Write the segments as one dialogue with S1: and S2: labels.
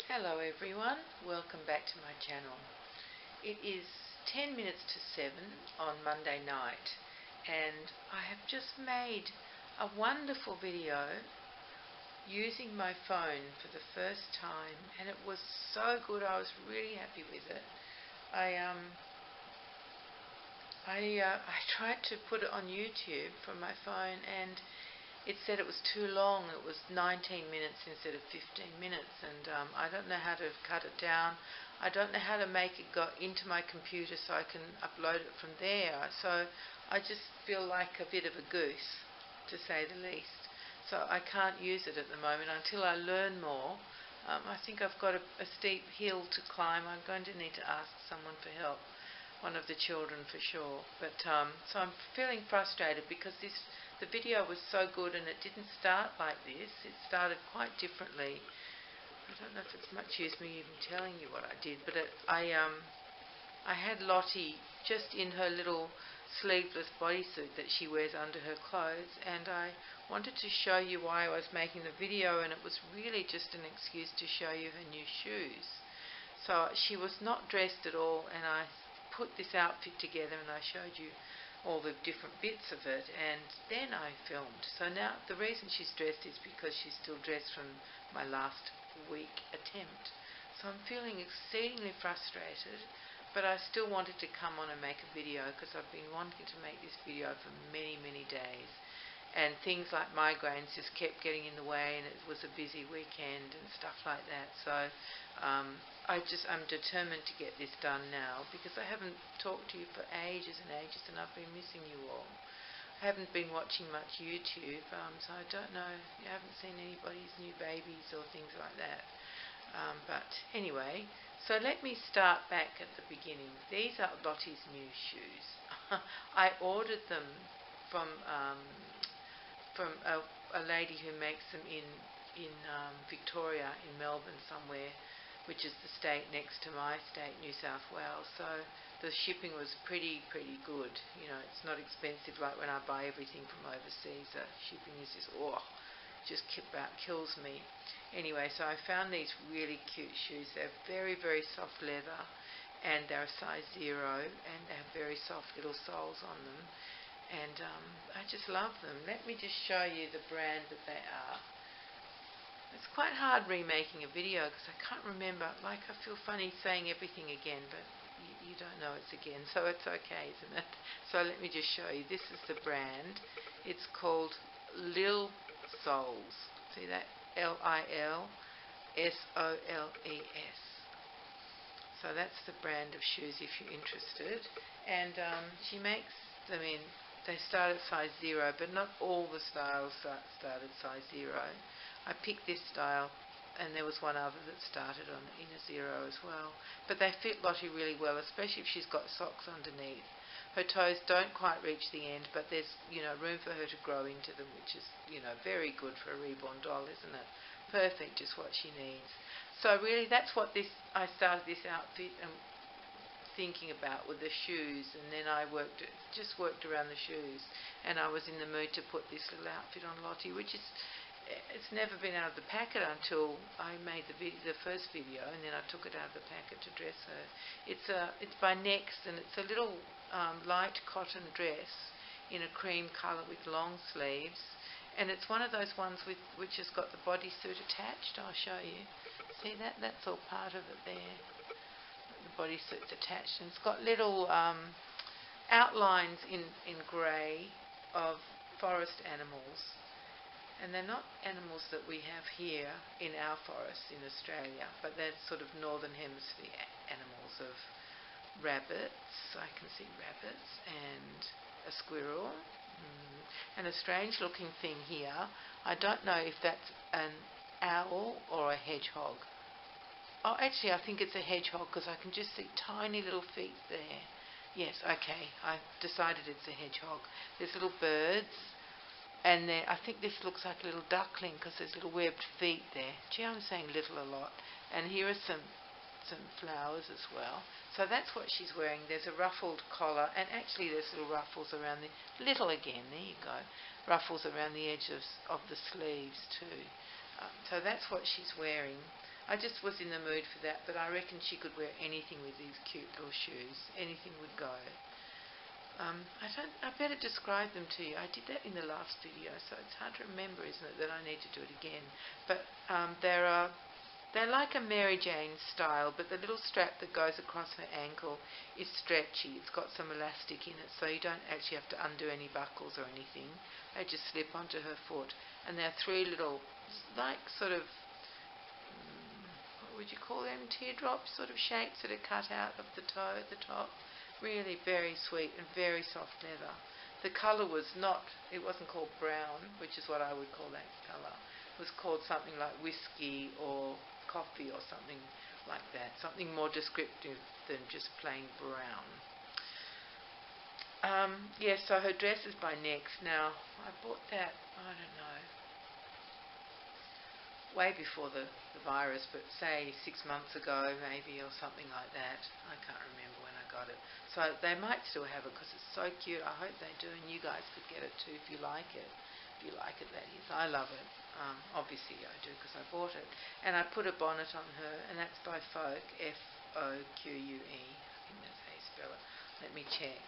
S1: Hello everyone, welcome back to my channel. It is 10 minutes to 7 on Monday night and I have just made a wonderful video using my phone for the first time, and it was so good. I was really happy with it. I tried to put it on YouTube from my phone and it said it was too long. It was 19 minutes instead of 15 minutes, and I don't know how to cut it down. I don't know how to make it go into my computer so I can upload it from there. So I just feel like a bit of a goose, to say the least. So I can't use it at the moment until I learn more. I think I've got a steep hill to climb. I'm going to need to ask someone for help, one of the children for sure. But so I'm feeling frustrated because the video was so good and it didn't start like this. It started quite differently. I don't know if it's much use me even telling you what I did, but I had Lottie just in her little sleeveless bodysuit that she wears under her clothes, and I wanted to show you why I was making the video, and it was really just an excuse to show you her new shoes. So she was not dressed at all, and I put this outfit together and I showed you all the different bits of it, and then I filmed. So now the reason she's dressed is because she's still dressed from my last week attempt. So I'm feeling exceedingly frustrated, but I still wanted to come on and make a video because I've been wanting to make this video for many days, and things like migraines just kept getting in the way, and it was a busy weekend and stuff like that. So I'm determined to get this done now because I haven't talked to you for ages and ages, and I've been missing you all. I haven't been watching much YouTube, so I don't know. You haven't seen anybody's new babies or things like that. But anyway, so let me start back at the beginning. These are Lottie's new shoes. I ordered them from a lady who makes them in Victoria, in Melbourne somewhere, which is the state next to my state, New South Wales. So the shipping was pretty good. You know, it's not expensive like when I buy everything from overseas. The shipping is just about kills me. Anyway, so I found these really cute shoes. They're very soft leather, and they're a size 0, and they have very soft little soles on them. And I just love them. Let me just show you the brand that they are. It's quite hard remaking a video because I can't remember. Like, I feel funny saying everything again, but you don't know it's again, so it's okay, isn't it? So let me just show you. This is the brand. It's called Lil Soles. See that? Lilsoles. So that's the brand of shoes if you're interested. And she makes them in, they start at size 0, but not all the styles start at size 0. I picked this style, and there was one other that started in a 0 as well. But they fit Lottie really well, especially if she's got socks underneath. Her toes don't quite reach the end, but there's, room for her to grow into them, which is, very good for a reborn doll, isn't it? Perfect, just what she needs. So really, that's what I started this outfit and thinking about with the shoes, and then I just worked around the shoes, and I was in the mood to put this little outfit on Lottie, which is, it's never been out of the packet until I made the first video, and then I took it out of the packet to dress her. It's by Next, and it's a little light cotton dress in a cream colour with long sleeves, and it's one of those ones which has got the bodysuit attached. I'll show you. See that? That's all part of it there. The bodysuit's attached, and it's got little outlines in grey of forest animals. And they're not animals that we have here in our forests in Australia, but they're sort of northern hemisphere animals of rabbits. I can see rabbits and a squirrel and a strange looking thing here. I don't know if that's an owl or a hedgehog. Oh, actually I think it's a hedgehog because I can just see tiny little feet there. Yes, okay, I've decided it's a hedgehog. There's little birds. And then I think this looks like a little duckling because there's little webbed feet there. Gee, I'm saying little a lot. And here are some flowers as well. So that's what she's wearing. There's a ruffled collar, and actually there's little ruffles around the, little again, there you go, ruffles around the edges of the sleeves too. So that's what she's wearing. I just was in the mood for that, but I reckon she could wear anything with these cute little shoes. Anything would go. I better describe them to you. I did that in the last video, so it's hard to remember, isn't it, that I need to do it again. But they're like a Mary Jane style, but the little strap that goes across her ankle is stretchy. It's got some elastic in it, so you don't actually have to undo any buckles or anything. They just slip onto her foot. And there are three little, like sort of, what would you call them, teardrop sort of shapes that are cut out of the toe at the top. Really very sweet and very soft leather. The colour was not, it wasn't called brown, which is what I would call that colour. It was called something like whiskey or coffee or something like that. Something more descriptive than just plain brown. Yes, so her dress is by Next. Now, I bought that, I don't know, way before the virus, but say 6 months ago maybe, or something like that. I can't remember when I got it. So they might still have it because it's so cute. I hope they do, and you guys could get it too if you like it. If you like it, that is. I love it. Obviously I do because I bought it. And I put a bonnet on her, and that's by Folk, F-O-Q-U-E. I think that's how you spell it. Let me check.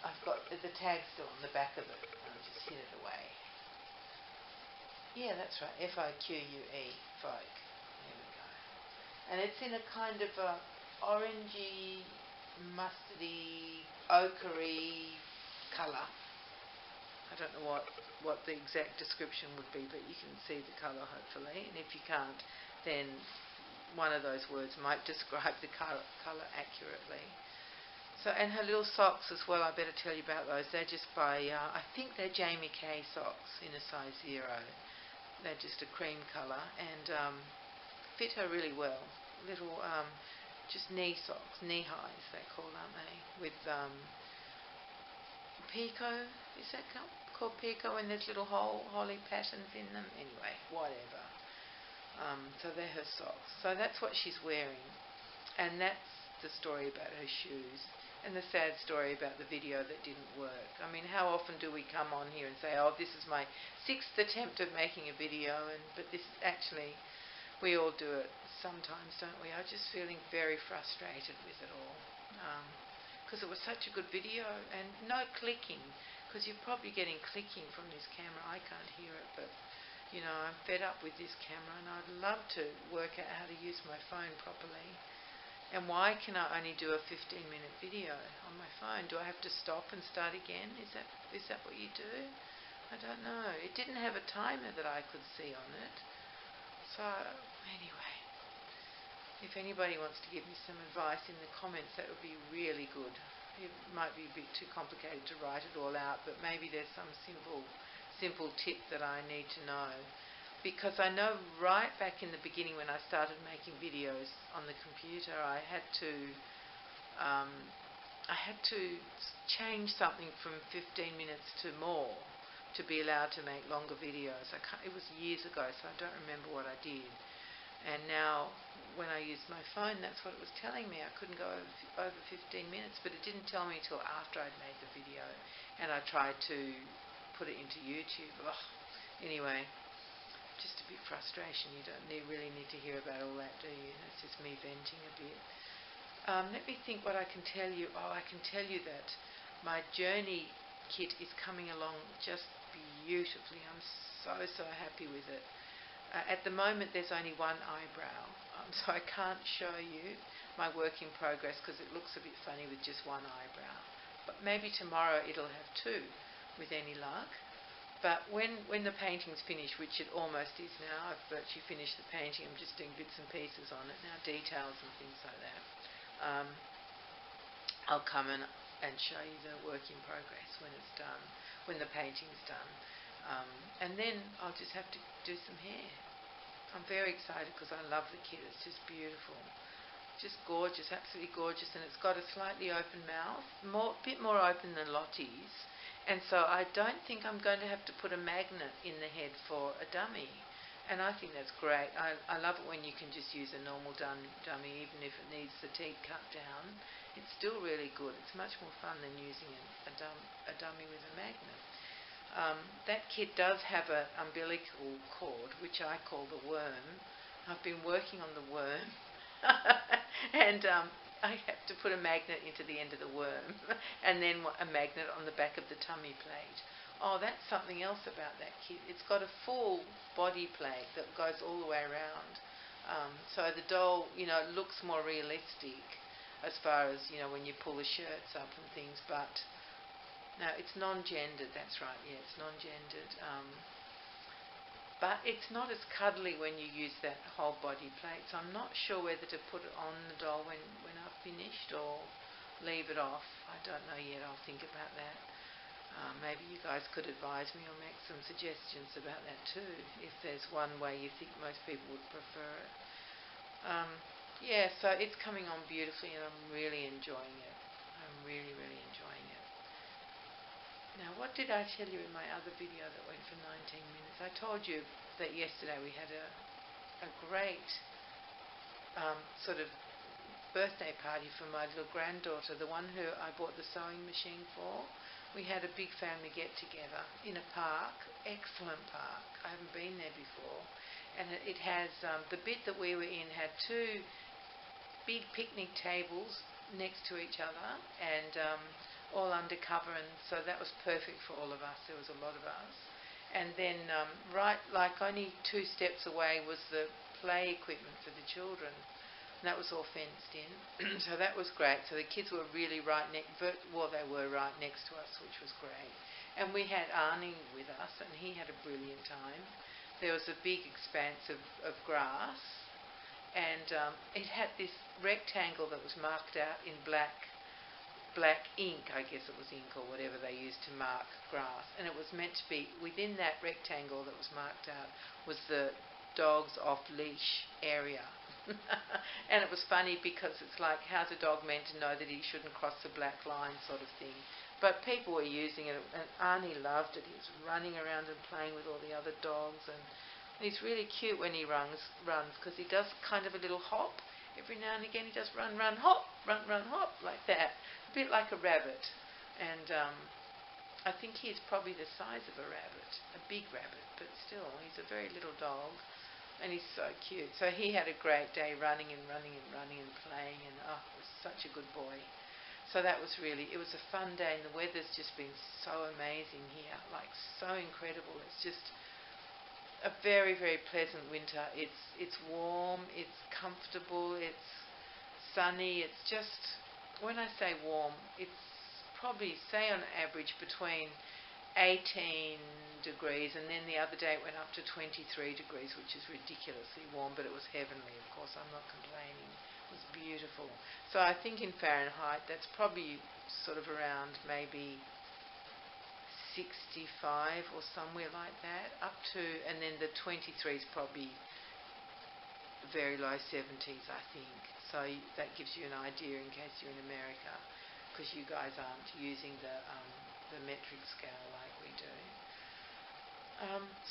S1: I've got the tag still on the back of it. I'll just hid it away. Yeah, that's right. F-O-Q-U-E, Folk. There we go. And it's in a kind of a orangey, mustardy, ochre-y colour. I don't know what the exact description would be, but you can see the colour hopefully. And if you can't, then one of those words might describe the colour accurately. So, and her little socks as well, I better tell you about those. They're just by, I think they're Jamie Kay socks in a size 0. They're just a cream colour and fit her really well. Little, just knee socks, knee highs they're called, aren't they? With Pico, is that called Pico when there's little holly patterns in them? Anyway, whatever. So they're her socks. So that's what she's wearing. And that's the story about her shoes. And the sad story about the video that didn't work. I mean, how often do we come on here and say, oh, this is my 6th attempt at making a video, but this actually, we all do it sometimes, don't we? I'm just feeling very frustrated with it all. Because it was such a good video, and no clicking, because you're probably getting clicking from this camera. I can't hear it, but, you know, I'm fed up with this camera, and I'd love to work out how to use my phone properly. And why can I only do a 15-minute video on my phone? Do I have to stop and start again? Is that what you do? I don't know. It didn't have a timer that I could see on it. So, anyway, if anybody wants to give me some advice in the comments, that would be really good. It might be a bit too complicated to write it all out, but maybe there's some simple tip that I need to know. Because I know right back in the beginning when I started making videos on the computer, I had to change something from 15 minutes to more to be allowed to make longer videos. It was years ago, so I don't remember what I did. And now, when I used my phone, that's what it was telling me. I couldn't go over 15 minutes, but it didn't tell me until after I'd made the video. And I tried to put it into YouTube. Ugh. Anyway. Just a bit frustration. You don't really need to hear about all that, do you? It's just me venting a bit. Let me think what I can tell you. Oh, I can tell you that my journey kit is coming along just beautifully. I'm so happy with it. At the moment, there's only one eyebrow, so I can't show you my work in progress because it looks a bit funny with just one eyebrow. But maybe tomorrow it'll have 2, with any luck. But when the painting's finished, which it almost is now, I've virtually finished the painting, I'm just doing bits and pieces on it now, details and things like that. I'll come and show you the work in progress when it's done, when the painting's done. And then I'll just have to do some hair. I'm very excited because I love the kit. It's just beautiful. Just gorgeous, absolutely gorgeous. And it's got a slightly open mouth, a bit more open than Lottie's. And so I don't think I'm going to have to put a magnet in the head for a dummy. And I think that's great. I love it when you can just use a normal dummy, even if it needs the teeth cut down. It's still really good. It's much more fun than using a dummy with a magnet. That kit does have an umbilical cord, which I call the worm, I've been working on the worm, and I have to put a magnet into the end of the worm, and then a magnet on the back of the tummy plate. Oh, that's something else about that kit. It's got a full body plate that goes all the way around. So the doll, looks more realistic as far as, when you pull the shirts up and things. But no, it's non-gendered. That's right. Yeah, it's non-gendered. But it's not as cuddly when you use that whole body plate. So I'm not sure whether to put it on the doll when I've finished or leave it off. I don't know yet. I'll think about that. Maybe you guys could advise me or make some suggestions about that too, if there's one way you think most people would prefer it. Yeah, so it's coming on beautifully and I'm really enjoying it. I'm really, really enjoying it. Now, what did I tell you in my other video that went for 19 minutes? I told you that yesterday we had a great sort of birthday party for my little granddaughter, the one who I bought the sewing machine for. We had a big family get-together in a park, excellent park. I haven't been there before. And it has, the bit that we were in had two big picnic tables next to each other and all undercover, and so that was perfect for all of us. There was a lot of us. And then only 2 steps away was the play equipment for the children. And that was all fenced in. So that was great. So the kids were really they were right next to us, which was great. And we had Arnie with us, and he had a brilliant time. There was a big expanse of grass, and it had this rectangle that was marked out in black ink, I guess it was ink or whatever they used to mark grass. And it was meant to be, within that rectangle that was marked out was the dog's off-leash area. And it was funny because it's like, how's a dog meant to know that he shouldn't cross the black line sort of thing? But people were using it, and Arnie loved it. He was running around and playing with all the other dogs, and he's really cute when he runs because he does kind of a little hop. Every now and again he does run, hop, run, hop, like that. A bit like a rabbit. And I think he's probably the size of a rabbit, a big rabbit, but still, he's a very little dog. And he's so cute. So he had a great day running and playing, and it was such a good boy. So that was it was a fun day, and the weather's just been so amazing here, like so incredible. It's just a very, very pleasant winter. It's warm, it's comfortable, it's sunny. It's just, when I say warm, it's probably, say on average, between 18 degrees, and then the other day it went up to 23 degrees, which is ridiculously warm, but it was heavenly. Of course, I'm not complaining. It was beautiful. So I think in Fahrenheit, that's probably sort of around maybe 65 or somewhere like that, up to, and then the 23 is probably very low 70s, I think. So that gives you an idea in case you're in America, because you guys aren't using the metric scale like we do.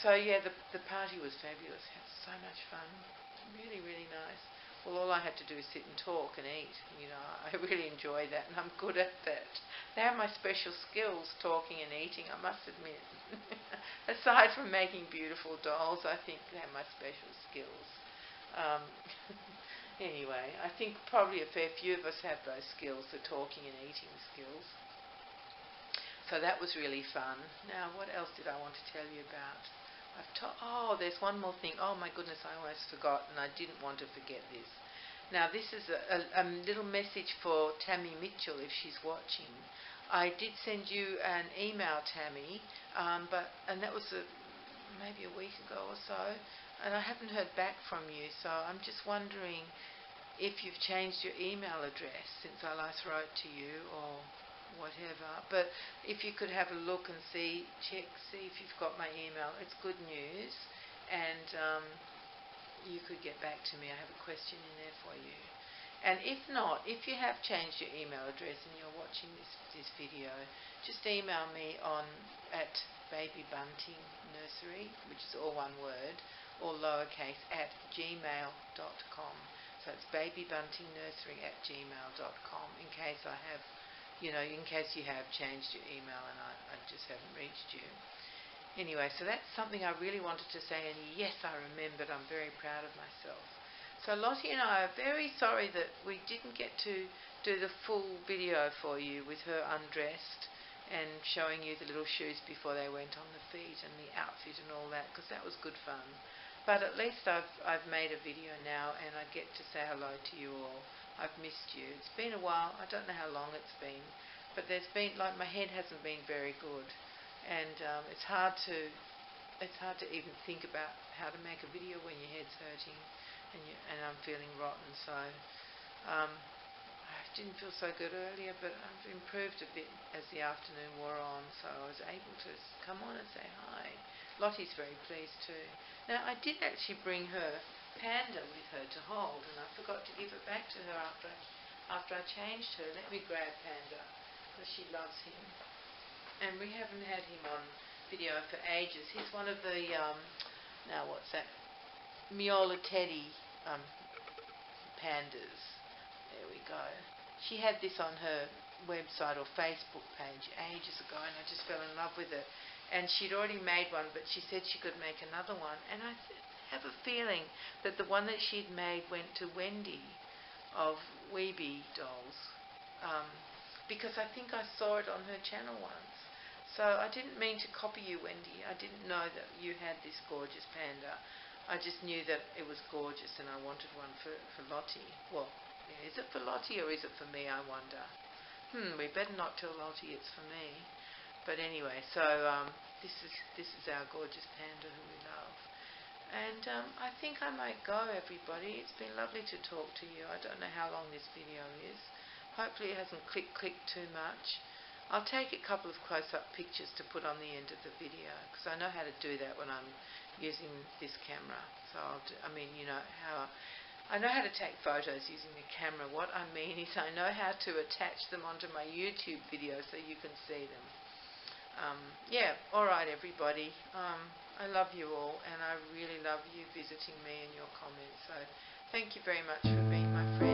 S1: So yeah, the party was fabulous. Had so much fun. Really, really nice. Well, all I had to do was sit and talk and eat. I really enjoy that, and I'm good at that. They are my special skills, talking and eating, I must admit. Aside from making beautiful dolls, I think they're my special skills. Anyway, I think probably a fair few of us have those skills, the talking and eating skills. So that was really fun. Now, what else did I want to tell you about? There's one more thing. Oh my goodness, I almost forgot, and I didn't want to forget this. Now, this is a little message for Tammy Mitchell, if she's watching. I did send you an email, Tammy, and that was maybe a week ago or so, and I haven't heard back from you, so I'm just wondering if you've changed your email address since I last wrote to you, or whatever. But if you could have a look and see if you've got my email. It's good news, and you could get back to me. I have a question in there for you. And if not, if you have changed your email address and you're watching this video, just email me at Baby Bunting Nursery, which is all one word, or lowercase, at gmail.com. So it's babybuntingnursery@gmail.com, in case I have, in case you have changed your email and I just haven't reached you. Anyway, so that's something I really wanted to say, and yes, I remembered. I'm very proud of myself. So Lottie and I are very sorry that we didn't get to do the full video for you with her undressed and showing you the little shoes before they went on the feet and the outfit and all that, because that was good fun. But at least I've made a video now, and I get to say hello to you all. I've missed you. It's been a while. I don't know how long it's been, but there's been, like, my head hasn't been very good, and it's hard to even think about how to make a video when your head's hurting and I'm feeling rotten. So I didn't feel so good earlier, but I've improved a bit as the afternoon wore on, so I was able to come on and say hi. Lottie's very pleased too. Now, I did actually bring her Panda with her to hold, and I forgot to give it back to her after I changed her. Let me grab Panda, because she loves him. And we haven't had him on video for ages. He's one of the, now what's that, Miola Teddy pandas. There we go. She had this on her website or Facebook page ages ago, and I just fell in love with it. And she'd already made one, but she said she could make another one. And I have a feeling that the one that she'd made went to Wendy of Weeby Dolls, because I think I saw it on her channel once. So I didn't mean to copy you, Wendy. I didn't know that you had this gorgeous panda. I just knew that it was gorgeous, and I wanted one for Lottie. Well, is it for Lottie or is it for me, I wonder? We better not tell Lottie it's for me. But anyway, so this is our gorgeous panda who we love. And I think I might go, everybody. It's been lovely to talk to you. I don't know how long this video is. Hopefully it hasn't clicked too much. I'll take a couple of close-up pictures to put on the end of the video, because I know how to do that when I'm using this camera. So I mean, you know how I know how to take photos using the camera. What I mean is I know how to attach them onto my YouTube video so you can see them. Yeah, alright everybody. I love you all, and I really love you visiting me and your comments. So thank you very much for being my friend.